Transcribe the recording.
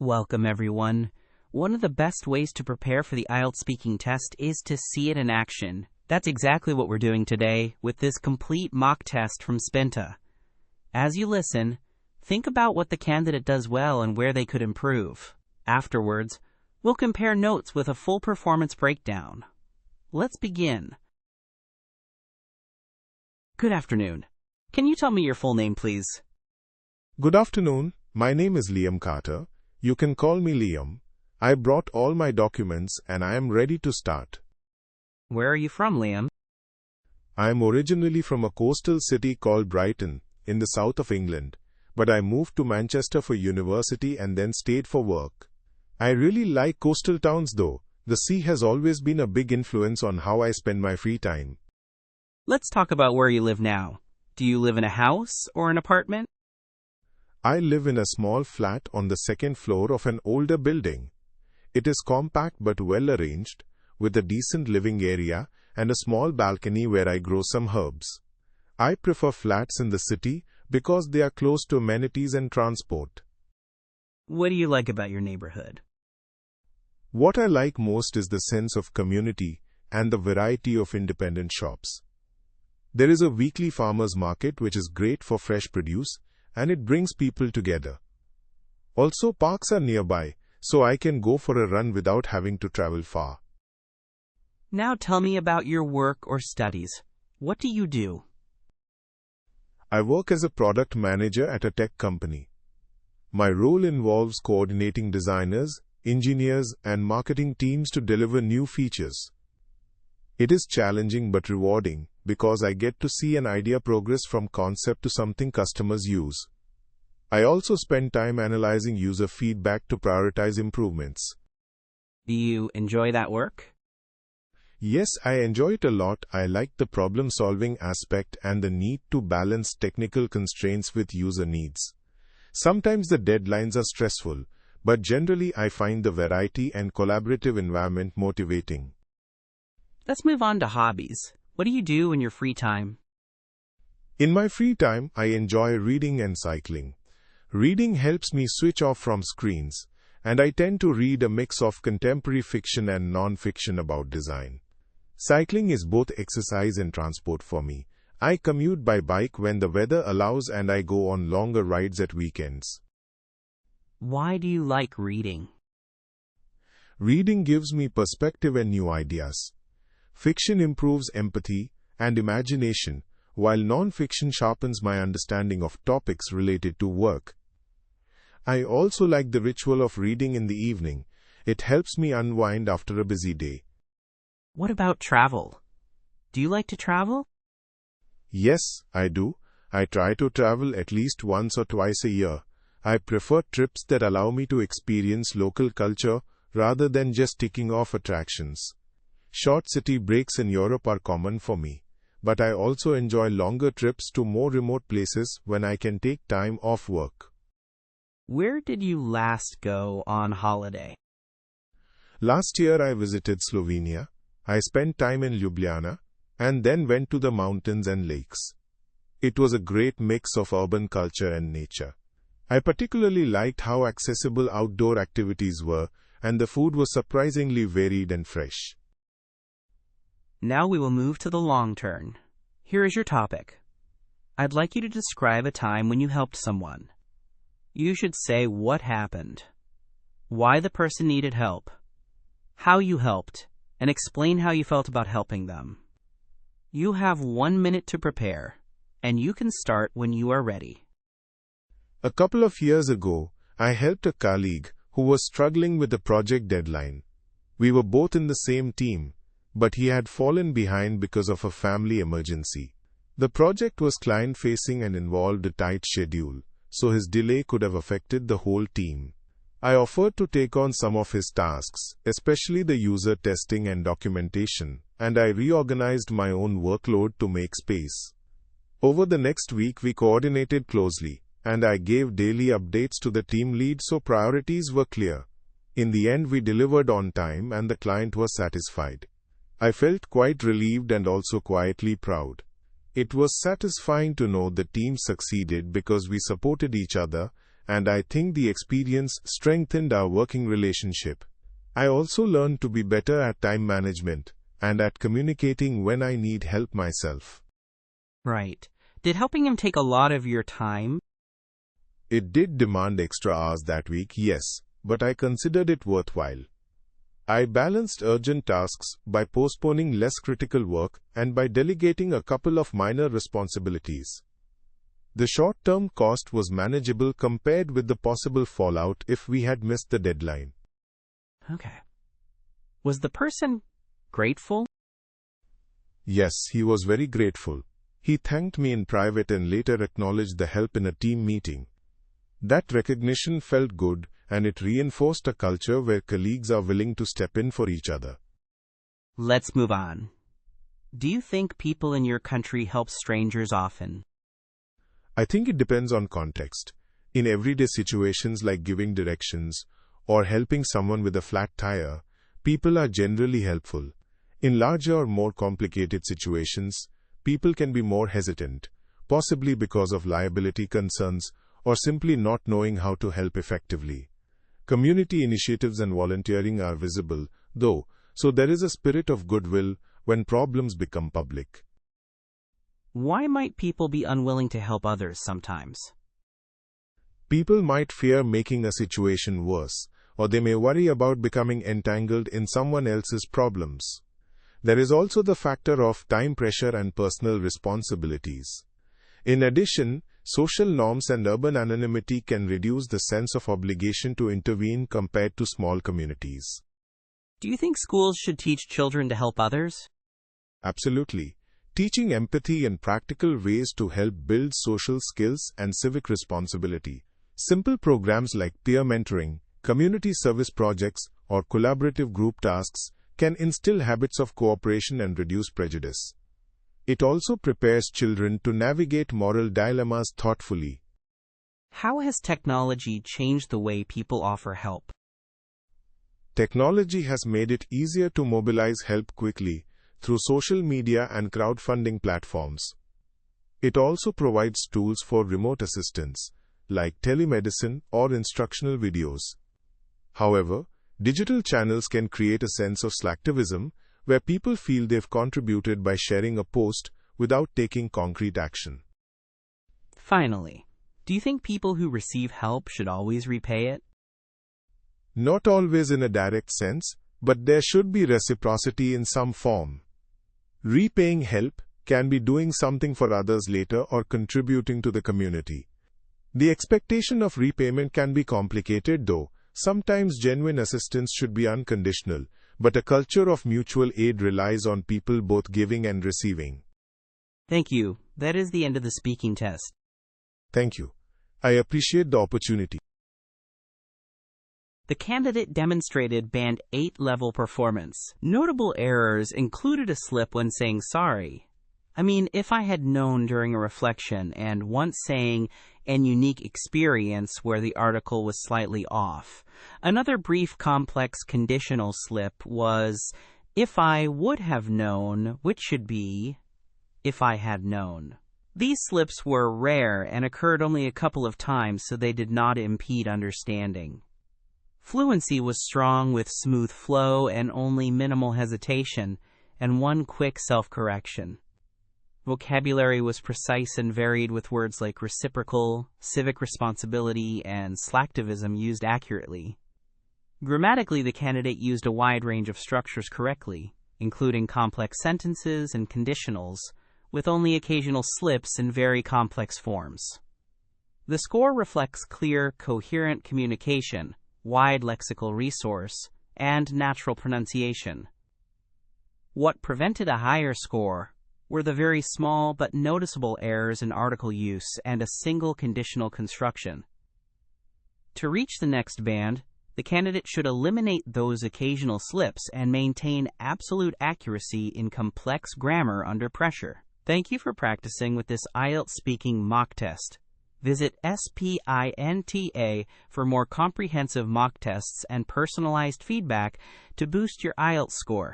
Welcome, everyone. One of the best ways to prepare for the IELTS speaking test is to see it in action. That's exactly what we're doing today with this complete mock test from Spinta. As you listen, think about what the candidate does well and where they could improve. Afterwards, we'll compare notes with a full performance breakdown. Let's begin. Good afternoon. Can you tell me your full name, please? Good afternoon. My name is Liam Carter. You can call me Liam. I brought all my documents and I am ready to start. Where are you from, Liam? I am originally from a coastal city called Brighton, in the south of England, but I moved to Manchester for university and then stayed for work. I really like coastal towns though. The sea has always been a big influence on how I spend my free time. Let's talk about where you live now. Do you live in a house or an apartment? I live in a small flat on the second floor of an older building. It is compact but well arranged, with a decent living area and a small balcony where I grow some herbs. I prefer flats in the city because they are close to amenities and transport. What do you like about your neighborhood? What I like most is the sense of community and the variety of independent shops. There is a weekly farmers market which is great for fresh produce, and it brings people together. Also, parks are nearby, so I can go for a run without having to travel far. Now tell me about your work or studies. What do you do? I work as a product manager at a tech company. My role involves coordinating designers, engineers, and marketing teams to deliver new features. It is challenging but rewarding because I get to see an idea progress from concept to something customers use. I also spend time analyzing user feedback to prioritize improvements. Do you enjoy that work? Yes, I enjoy it a lot. I like the problem-solving aspect and the need to balance technical constraints with user needs. Sometimes the deadlines are stressful, but generally I find the variety and collaborative environment motivating. Let's move on to hobbies. What do you do in your free time? In my free time, I enjoy reading and cycling. Reading helps me switch off from screens, and I tend to read a mix of contemporary fiction and non-fiction about design. Cycling is both exercise and transport for me. I commute by bike when the weather allows and I go on longer rides at weekends. Why do you like reading? Reading gives me perspective and new ideas. Fiction improves empathy and imagination, while non-fiction sharpens my understanding of topics related to work. I also like the ritual of reading in the evening. It helps me unwind after a busy day. What about travel? Do you like to travel? Yes, I do. I try to travel at least once or twice a year. I prefer trips that allow me to experience local culture rather than just ticking off attractions. Short city breaks in Europe are common for me, but I also enjoy longer trips to more remote places when I can take time off work. Where did you last go on holiday? Last year I visited Slovenia. I spent time in Ljubljana and then went to the mountains and lakes. It was a great mix of urban culture and nature. I particularly liked how accessible outdoor activities were, and the food was surprisingly varied and fresh. Now we will move to the long turn. Here is your topic. I'd like you to describe a time when you helped someone. You should say what happened, why the person needed help, how you helped, and explain how you felt about helping them. You have 1 minute to prepare, and you can start when you are ready. A couple of years ago, I helped a colleague who was struggling with a project deadline. We were both in the same team, but he had fallen behind because of a family emergency. The project was client-facing and involved a tight schedule, so his delay could have affected the whole team. I offered to take on some of his tasks, especially the user testing and documentation, and I reorganized my own workload to make space. Over the next week we coordinated closely, and I gave daily updates to the team lead so priorities were clear. In the end we delivered on time and the client was satisfied. I felt quite relieved and also quietly proud. It was satisfying to know the team succeeded because we supported each other and I think the experience strengthened our working relationship. I also learned to be better at time management and at communicating when I need help myself. Right. Did helping him take a lot of your time? It did demand extra hours that week, yes, but I considered it worthwhile. I balanced urgent tasks by postponing less critical work and by delegating a couple of minor responsibilities. The short-term cost was manageable compared with the possible fallout if we had missed the deadline. Okay. Was the person grateful? Yes, he was very grateful. He thanked me in private and later acknowledged the help in a team meeting. That recognition felt good, and it reinforced a culture where colleagues are willing to step in for each other. Let's move on. Do you think people in your country help strangers often? I think it depends on context. In everyday situations like giving directions or helping someone with a flat tire, people are generally helpful. In larger or more complicated situations, people can be more hesitant, possibly because of liability concerns or simply not knowing how to help effectively. Community initiatives and volunteering are visible, though, so there is a spirit of goodwill when problems become public. Why might people be unwilling to help others sometimes? People might fear making a situation worse, or they may worry about becoming entangled in someone else's problems. There is also the factor of time pressure and personal responsibilities. In addition, social norms and urban anonymity can reduce the sense of obligation to intervene compared to small communities. Do you think schools should teach children to help others? Absolutely. Teaching empathy and practical ways to help build social skills and civic responsibility. Simple programs like peer mentoring, community service projects, or collaborative group tasks can instill habits of cooperation and reduce prejudice. It also prepares children to navigate moral dilemmas thoughtfully. How has technology changed the way people offer help? Technology has made it easier to mobilize help quickly through social media and crowdfunding platforms. It also provides tools for remote assistance, like telemedicine or instructional videos. However, digital channels can create a sense of slacktivism, where people feel they've contributed by sharing a post without taking concrete action. Finally, do you think people who receive help should always repay it? Not always in a direct sense, but there should be reciprocity in some form. Repaying help can be doing something for others later or contributing to the community. The expectation of repayment can be complicated, though. Sometimes genuine assistance should be unconditional, but a culture of mutual aid relies on people both giving and receiving. Thank you. That is the end of the speaking test. Thank you. I appreciate the opportunity. The candidate demonstrated Band 8 level performance. Notable errors included a slip when saying sorry. I mean, if I had known during a reflection, and once saying an unique experience where the article was slightly off. Another brief complex conditional slip was, if I would have known, which should be, if I had known. These slips were rare and occurred only a couple of times, so they did not impede understanding. Fluency was strong with smooth flow and only minimal hesitation, and one quick self-correction. Vocabulary was precise and varied with words like reciprocal, civic responsibility, and slacktivism used accurately. Grammatically, the candidate used a wide range of structures correctly, including complex sentences and conditionals, with only occasional slips in very complex forms. The score reflects clear, coherent communication, wide lexical resource, and natural pronunciation. What prevented a higher score were the very small but noticeable errors in article use and a single conditional construction. To reach the next band, the candidate should eliminate those occasional slips and maintain absolute accuracy in complex grammar under pressure. Thank you for practicing with this IELTS speaking mock test. Visit Spinta for more comprehensive mock tests and personalized feedback to boost your IELTS score.